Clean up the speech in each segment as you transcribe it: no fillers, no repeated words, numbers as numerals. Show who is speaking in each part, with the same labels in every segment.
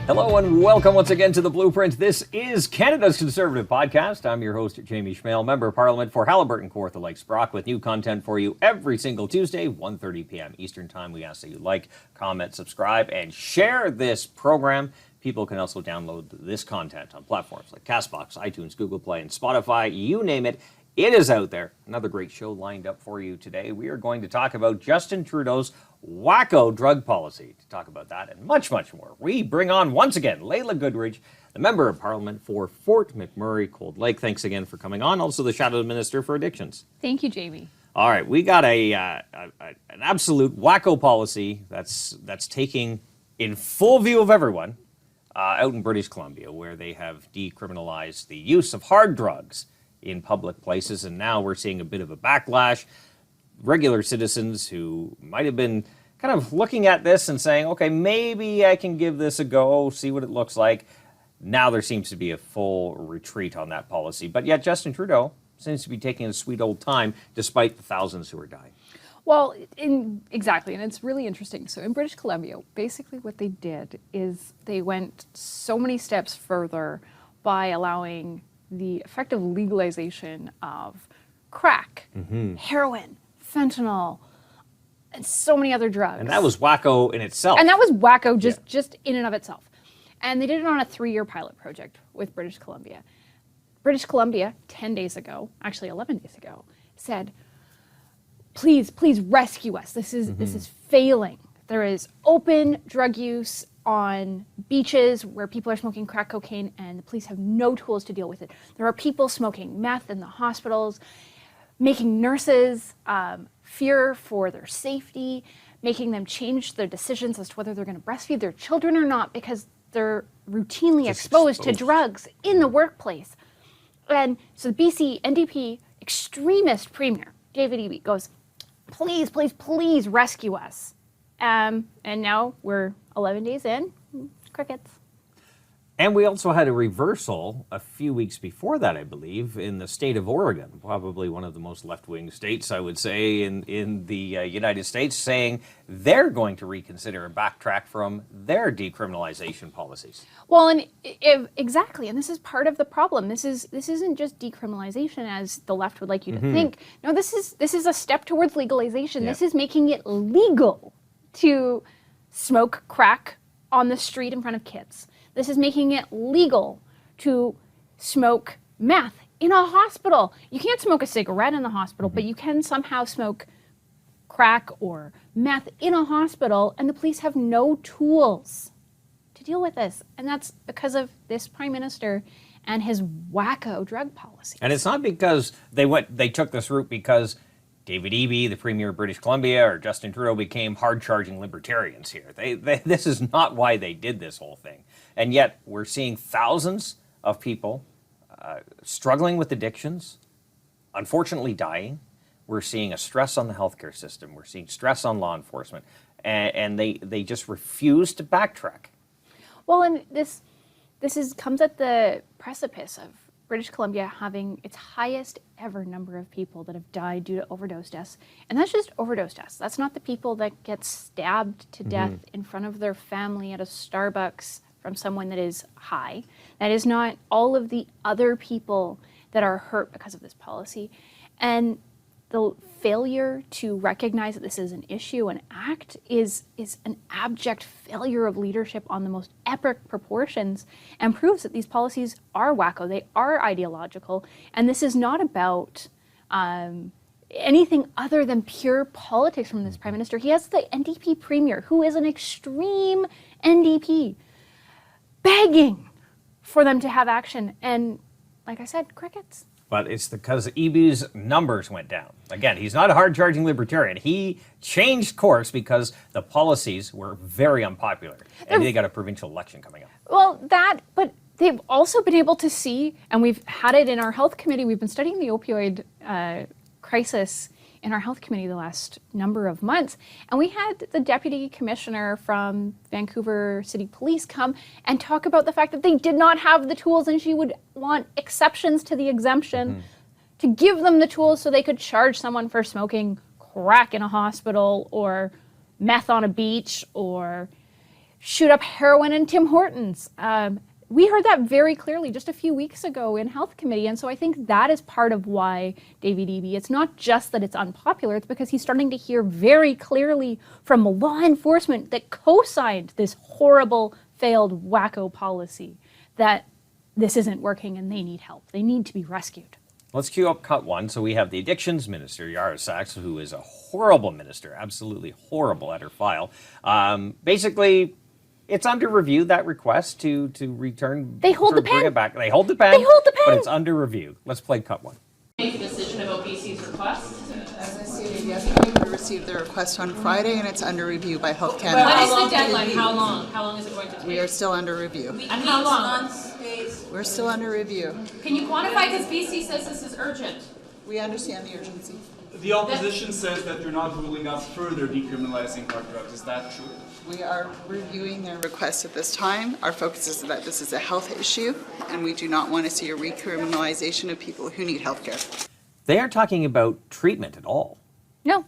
Speaker 1: Hello and welcome once again to The Blueprint. This is Canada's Conservative Podcast. I'm your host, Jamie Schmale, Member of Parliament for Haliburton, Kawartha Lakes, Brock, with new content for you every single Tuesday, 1:30 p.m. Eastern Time. We ask that you like, comment, subscribe, and share this program. People can also download this content on platforms like CastBox, iTunes, Google Play, and Spotify. You name it, it is out there. Another great show lined up for you today. We are going to talk about Justin Trudeau's wacko drug policy. To talk about that and much, much more, we bring on once again Laila Goodridge, the Member of Parliament for Fort McMurray, Cold Lake. Thanks again for coming on. Also the Shadow Minister for Addictions.
Speaker 2: Thank you, Jamie.
Speaker 1: All right, we got an absolute wacko policy that's taking in full view of everyone out in British Columbia, where they have decriminalized the use of hard drugs in public places, and now we're seeing a bit of a backlash. Regular citizens who might have been kind of looking at this and saying, okay, maybe I can give this a go, see what it looks like. Now there seems to be a full retreat on that policy. But yet Justin Trudeau seems to be taking a sweet old time despite the thousands who are dying.
Speaker 2: Well, exactly, and it's really interesting. So in British Columbia, basically what they did is they went so many steps further by allowing the effective legalization of crack, heroin, fentanyl, and so many other drugs.
Speaker 1: And that was wacko in itself.
Speaker 2: And that was wacko just in and of itself. And they did it on a 3-year pilot project with British Columbia. British Columbia, 10 days ago, actually 11 days ago, said, please rescue us. This is failing. There is open drug use on beaches where people are smoking crack cocaine and the police have no tools to deal with it. There are people smoking meth in the hospitals, making nurses fear for their safety, making them change their decisions as to whether they're going to breastfeed their children or not because they're routinely exposed to drugs in the workplace. And so the BC NDP extremist premier, David Eby, goes, please rescue us. And now we're 11 days in, crickets.
Speaker 1: And we also had a reversal a few weeks before that, I believe, in the state of Oregon, probably one of the most left-wing states, I would say, in the United States, saying they're going to reconsider and backtrack from their decriminalization policies.
Speaker 2: Well, and exactly, and this is part of the problem. This isn't just decriminalization, as the left would like you to think. No, this is a step towards legalization. Yeah. This is making it legal to smoke crack on the street in front of kids. This is making it legal to smoke meth in a hospital. You can't smoke a cigarette in the hospital, but you can somehow smoke crack or meth in a hospital, and the police have no tools to deal with this. And that's because of this Prime Minister and his wacko drug policy.
Speaker 1: And it's not because they took this route because David Eby, the Premier of British Columbia, or Justin Trudeau became hard-charging libertarians here. This is not why they did this whole thing. And yet we're seeing thousands of people struggling with addictions, unfortunately dying. We're seeing a stress on the healthcare system. We're seeing stress on law enforcement. And they just refuse to backtrack.
Speaker 2: Well, and this comes at the precipice of British Columbia having its highest ever number of people that have died due to overdose deaths. And that's just overdose deaths. That's not the people that get stabbed to death in front of their family at a Starbucks from someone that is high. That is not all of the other people that are hurt because of this policy. And the failure to recognize that this is an issue and act is an abject failure of leadership on the most epic proportions, and proves that these policies are wacko, they are ideological, and this is not about anything other than pure politics from this Prime Minister. He has the NDP Premier, who is an extreme NDP, begging for them to have action, and like I said, crickets.
Speaker 1: But it's because Eby's numbers went down. Again, he's not a hard-charging libertarian. He changed course because the policies were very unpopular. And they got a provincial election coming up.
Speaker 2: Well, but they've also been able to see, and we've had it in our health committee, we've been studying the opioid crisis in our health committee the last number of months. And we had the deputy commissioner from Vancouver City Police come and talk about the fact that they did not have the tools, and she would want exceptions to the exemption to give them the tools so they could charge someone for smoking crack in a hospital or meth on a beach or shoot up heroin in Tim Hortons. We heard that very clearly just a few weeks ago in Health Committee. And so I think that is part of why David Eby, it's not just that it's unpopular, it's because he's starting to hear very clearly from law enforcement that co-signed this horrible, failed, wacko policy that this isn't working and they need help. They need to be rescued.
Speaker 1: Let's cue up cut one. So we have the addictions minister, Yara Sachs, who is a horrible minister, absolutely horrible at her file. Basically, it's under review, that request to return.
Speaker 2: They hold the
Speaker 1: bring
Speaker 2: pen.
Speaker 1: It back. They hold the pen.
Speaker 2: They hold the pen.
Speaker 1: But it's under review. Let's play cut one.
Speaker 3: Make a decision about BC's request.
Speaker 4: As I stated yesterday, we received the request on Friday, and it's under review by Health Canada.
Speaker 3: What is the deadline? How long? How long is it going to take?
Speaker 4: We are still under review.
Speaker 3: And how long?
Speaker 4: We're still under review.
Speaker 3: Can you quantify, because BC says this is urgent?
Speaker 4: We understand the urgency.
Speaker 5: The opposition says that you're not ruling out further decriminalizing hard drugs. Is that true?
Speaker 4: We are reviewing their request at this time. Our focus is that this is a health issue, and we do not want to see a recriminalization of people who need health care.
Speaker 1: They aren't talking about treatment at all.
Speaker 2: No.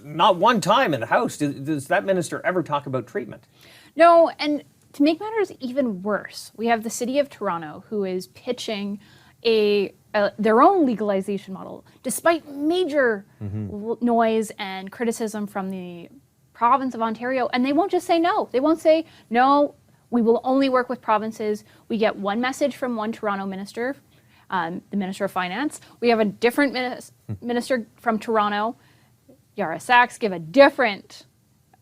Speaker 1: Not one time in the House does that minister ever talk about treatment.
Speaker 2: No, and to make matters even worse, we have the City of Toronto who is pitching their own legalization model, despite major noise and criticism from the province of Ontario. And they won't just say no. They won't say, no, we will only work with provinces. We get one message from one Toronto minister, the Minister of Finance. We have a different minister from Toronto, Yara Sachs, give a different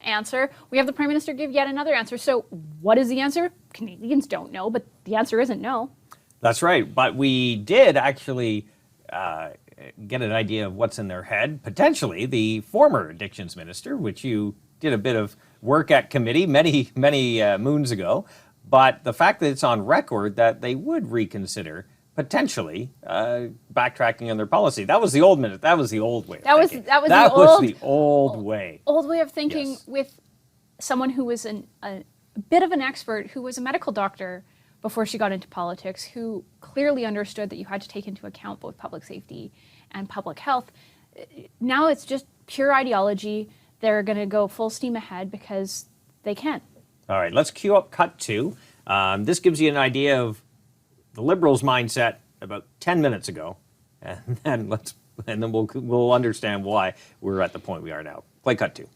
Speaker 2: answer. We have the Prime Minister give yet another answer. So what is the answer? Canadians don't know, but the answer isn't no.
Speaker 1: That's right. But we did actually get an idea of what's in their head. Potentially the former addictions minister, which you did a bit of work at committee many moons ago. But the fact that it's on record that they would reconsider potentially backtracking on their policy. That was the old minute. That was the old way.
Speaker 2: That was
Speaker 1: the old way.
Speaker 2: Old way of thinking.
Speaker 1: Yes.
Speaker 2: With someone who was a bit of an expert, who was a medical doctor before she got into politics, who clearly understood that you had to take into account both public safety and public health. Now it's just pure ideology. They're going to go full steam ahead because they can. All
Speaker 1: right, let's cue up cut two. This gives you an idea of the Liberals' mindset about 10 minutes ago, and then we'll understand why we're at the point we are now. Play cut two.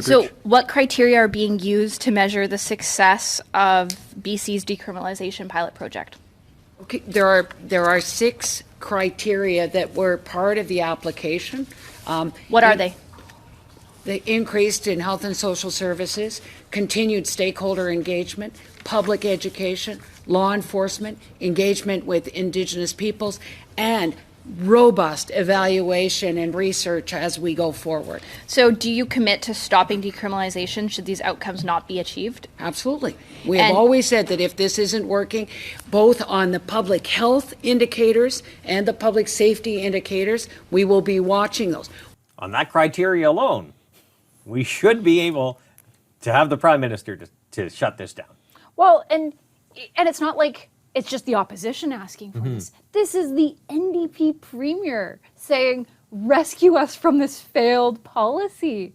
Speaker 2: So what criteria are being used to measure the success of BC's decriminalization pilot project?
Speaker 6: Okay, there are 6 criteria that were part of the application.
Speaker 2: What are they?
Speaker 6: The increased in health and social services, continued stakeholder engagement, public education, law enforcement, engagement with Indigenous peoples, and robust evaluation and research as we go forward.
Speaker 2: So do you commit to stopping decriminalization should these outcomes not be achieved?
Speaker 6: Absolutely. We have always said that if this isn't working, both on the public health indicators and the public safety indicators, we will be watching those.
Speaker 1: On that criteria alone, we should be able to have the Prime Minister to shut this down.
Speaker 2: Well, and it's not like it's just the opposition asking for this. This is the NDP Premier saying, rescue us from this failed policy.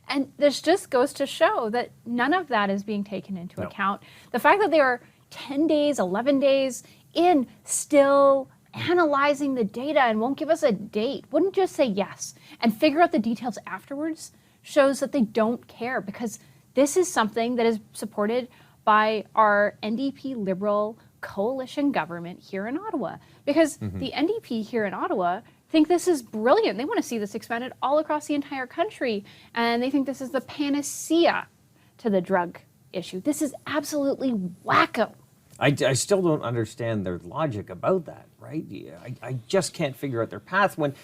Speaker 2: And this just goes to show that none of that is being taken into account. The fact that they are 10 days, 11 days in, still analyzing the data and won't give us a date, wouldn't just say yes and figure out the details afterwards, shows that they don't care, because this is something that is supported by our NDP Liberal coalition government here in Ottawa. Because the NDP here in Ottawa think this is brilliant. They want to see this expanded all across the entire country. And they think this is the panacea to the drug issue. This is absolutely wacko.
Speaker 1: I still don't understand their logic about that, right? I just can't figure out their path when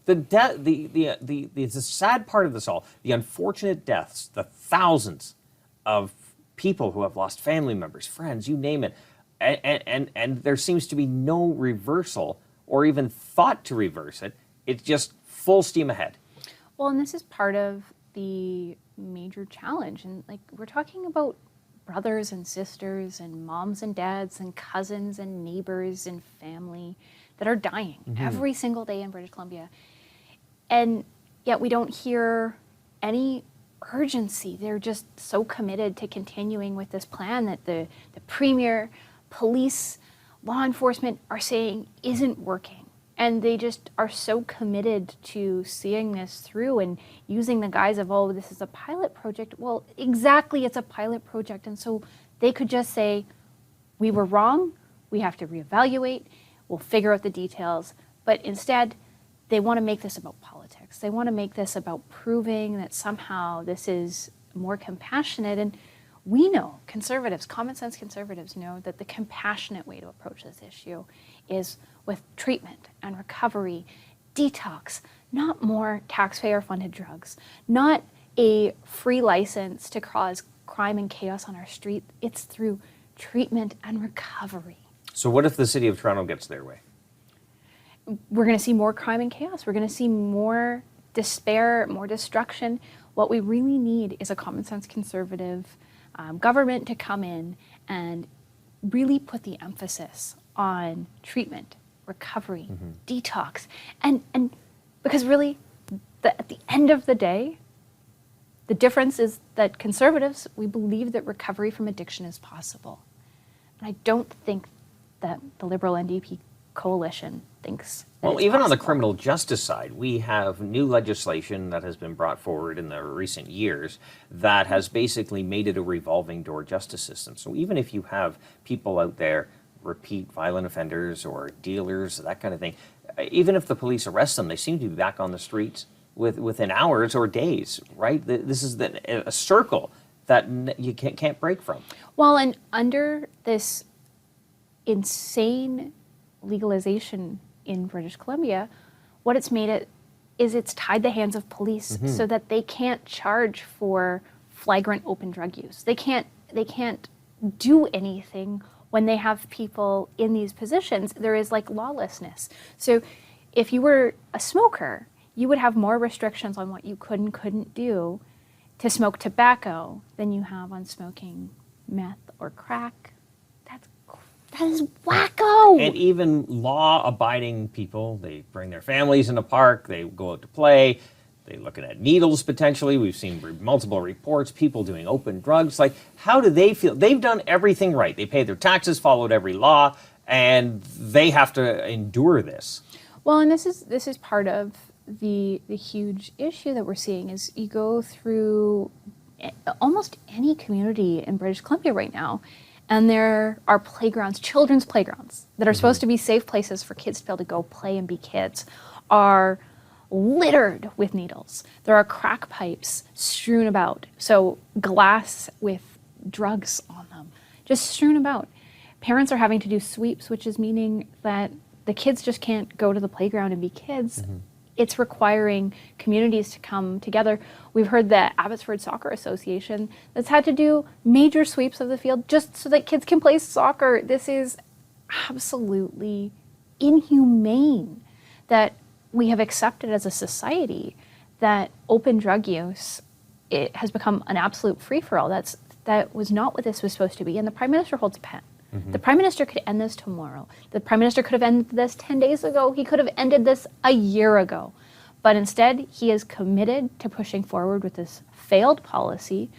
Speaker 1: the sad part of this all, the unfortunate deaths, the thousands of people who have lost family members, friends, you name it, and there seems to be no reversal or even thought to reverse it. It's just full steam ahead.
Speaker 2: Well, and this is part of the major challenge. And like, we're talking about brothers and sisters and moms and dads and cousins and neighbors and family that are dying every single day in British Columbia. And yet we don't hear any urgency. They're just so committed to continuing with this plan that the premier, police, law enforcement are saying isn't working. And they just are so committed to seeing this through and using the guise of, oh, this is a pilot project. Well, exactly, it's a pilot project. And so they could just say, we were wrong, we have to reevaluate, we'll figure out the details. But instead, they want to make this about politics. They want to make this about proving that somehow this is more compassionate. And we know, conservatives, common sense conservatives know that the compassionate way to approach this issue is with treatment and recovery, detox, not more taxpayer-funded drugs, not a free license to cause crime and chaos on our street. It's through treatment and recovery.
Speaker 1: So what if the City of Toronto gets their way?
Speaker 2: We're going to see more crime and chaos. We're going to see more despair, more destruction. What we really need is a common sense conservative government to come in and really put the emphasis on treatment, recovery, detox. And because really, at the end of the day, the difference is that conservatives, we believe that recovery from addiction is possible. And I don't think that the Liberal NDP coalition thinks that
Speaker 1: Well,
Speaker 2: it's
Speaker 1: even on the
Speaker 2: possible.
Speaker 1: criminal justice side, we have new legislation that has been brought forward in the recent years that has basically made it a revolving door justice system. So even if you have people out there, repeat violent offenders or dealers, that kind of thing, even if the police arrest them, they seem to be back on the streets within hours or days, right? This is a circle that you can't break from.
Speaker 2: Well, and under this insane legalization in British Columbia, what it's made it is it's tied the hands of police so that they can't charge for flagrant open drug use. They can't do anything when they have people in these positions. There is like lawlessness. So if you were a smoker, you would have more restrictions on what you could and couldn't do to smoke tobacco than you have on smoking meth or crack. That is wacko.
Speaker 1: And even law-abiding people, they bring their families in the park, they go out to play, they're looking at needles potentially. We've seen multiple reports, people doing open drugs. Like, how do they feel? They've done everything right. They paid their taxes, followed every law, and they have to endure this.
Speaker 2: Well, and this is part of the huge issue that we're seeing is you go through almost any community in British Columbia right now, and there are playgrounds, children's playgrounds, that are supposed to be safe places for kids to be able to go play and be kids, are littered with needles. There are crack pipes strewn about, so glass with drugs on them, just strewn about. Parents are having to do sweeps, which is meaning that the kids just can't go to the playground and be kids. It's requiring communities to come together. We've heard the Abbotsford Soccer Association that's had to do major sweeps of the field just so that kids can play soccer. This is absolutely inhumane that we have accepted as a society that open drug use, it has become an absolute free-for-all. That was not what this was supposed to be. And the Prime Minister holds a pen. The Prime Minister could end this tomorrow. The Prime Minister could have ended this 10 days ago. He could have ended this a year ago. But instead, he is committed to pushing forward with this failed policy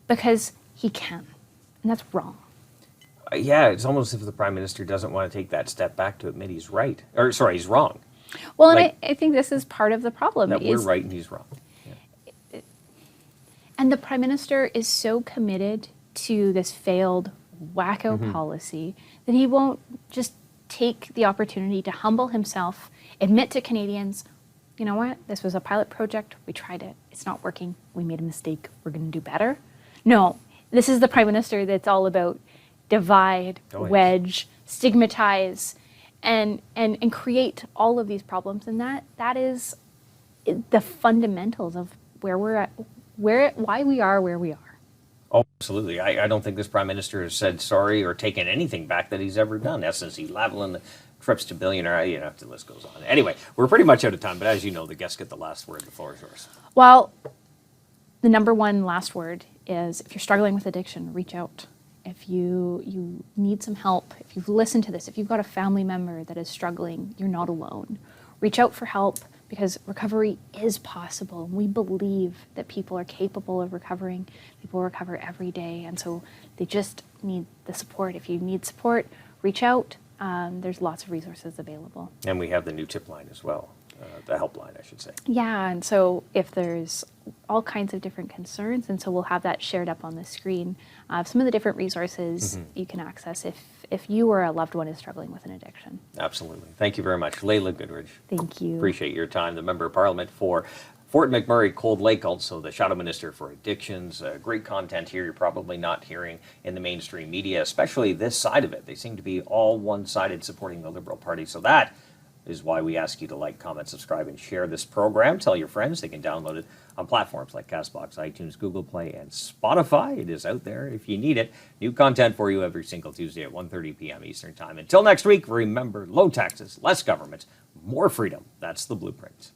Speaker 2: because he can. And that's wrong.
Speaker 1: Yeah, it's almost as if the Prime Minister doesn't want to take that step back to admit he's right. Or, sorry, he's wrong.
Speaker 2: Well,
Speaker 1: Like-
Speaker 2: and I think this is part of the problem.
Speaker 1: That we're right and he's wrong.
Speaker 2: And the Prime Minister is so committed to this failed wacko policy that he won't just take the opportunity to humble himself, admit to Canadians, you know what, this was a pilot project, we tried it, it's not working, we made a mistake, we're going to do better. No, this is the Prime Minister that's all about divide,
Speaker 1: Oh, yes.
Speaker 2: wedge, stigmatize, and create all of these problems. And that is the fundamentals of where we're at, why we are where we are.
Speaker 1: Oh, absolutely. I don't think this Prime Minister has said sorry or taken anything back that he's ever done. SNC Lavalin, the trips to billionaire, the list goes on. Anyway, we're pretty much out of time, but as you know, the guests get the last word. The floor is yours.
Speaker 2: Well, the number one last word is if you're struggling with addiction, reach out. If you need some help, if you've listened to this, if you've got a family member that is struggling, you're not alone. Reach out for help because recovery is possible. We believe that people are capable of recovering. People recover every day, and so they just need the support. If you need support, reach out. There's lots of resources available.
Speaker 1: And we have the new tip line as well, the helpline, I should say.
Speaker 2: Yeah, and so if there's all kinds of different concerns, and so we'll have that shared up on the screen, some of the different resources you can access if you or a loved one is struggling with an addiction.
Speaker 1: Absolutely. Thank you very much. Laila Goodridge.
Speaker 2: Thank you.
Speaker 1: Appreciate your time. The Member of Parliament for Fort McMurray, Cold Lake, also the Shadow Minister for Addictions. Great content here you're probably not hearing in the mainstream media, especially this side of it. They seem to be all one-sided supporting the Liberal Party. So that is why we ask you to like, comment, subscribe, and share this program. Tell your friends. They can download it on platforms like CastBox, iTunes, Google Play, and Spotify. It is out there if you need it. New content for you every single Tuesday at 1:30 p.m. Eastern Time. Until next week, remember, low taxes, less government, more freedom. That's the blueprint.